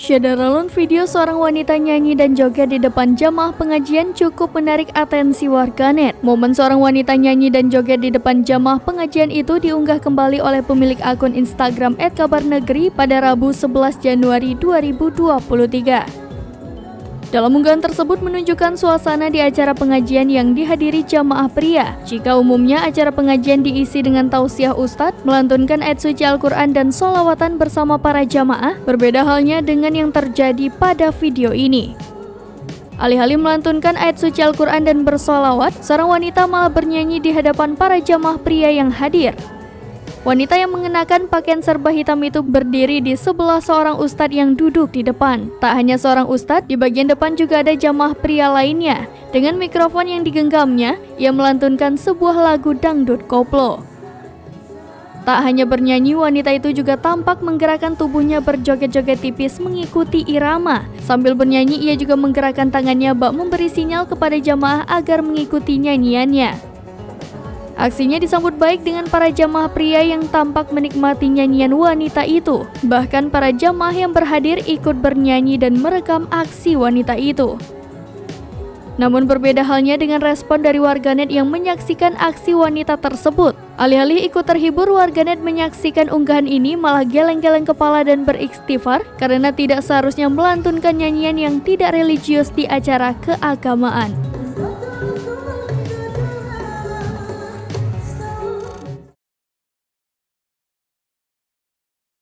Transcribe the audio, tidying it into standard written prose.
Syederalun video seorang wanita nyanyi dan joget di depan jamaah pengajian cukup menarik atensi warganet. Momen seorang wanita nyanyi dan joget di depan jamaah pengajian itu diunggah kembali oleh pemilik akun Instagram @kabarnegeri pada Rabu 11 Januari 2023. Dalam unggahan tersebut menunjukkan suasana di acara pengajian yang dihadiri jamaah pria. Jika umumnya acara pengajian diisi dengan tausiah ustadz, melantunkan ayat suci Al-Quran dan sholawatan bersama para jamaah, berbeda halnya dengan yang terjadi pada video ini. Alih-alih melantunkan ayat suci Al-Quran dan bersolawat, seorang wanita malah bernyanyi di hadapan para jamaah pria yang hadir. Wanita yang mengenakan pakaian serba hitam itu berdiri di sebelah seorang ustadz yang duduk di depan. Tak hanya seorang ustadz, di bagian depan juga ada jamaah pria lainnya. Dengan mikrofon yang digenggamnya, ia melantunkan sebuah lagu dangdut koplo. Tak hanya bernyanyi, wanita itu juga tampak menggerakkan tubuhnya berjoget-joget tipis mengikuti irama. Sambil bernyanyi, ia juga menggerakkan tangannya bak memberi sinyal kepada jamaah agar mengikuti nyanyiannya. Aksinya disambut baik dengan para jamaah pria yang tampak menikmati nyanyian wanita itu. Bahkan para jamaah yang berhadir ikut bernyanyi dan merekam aksi wanita itu. Namun berbeda halnya dengan respon dari warganet yang menyaksikan aksi wanita tersebut. Alih-alih ikut terhibur, warganet menyaksikan unggahan ini malah geleng-geleng kepala dan beristighfar karena tidak seharusnya melantunkan nyanyian yang tidak religius di acara keagamaan.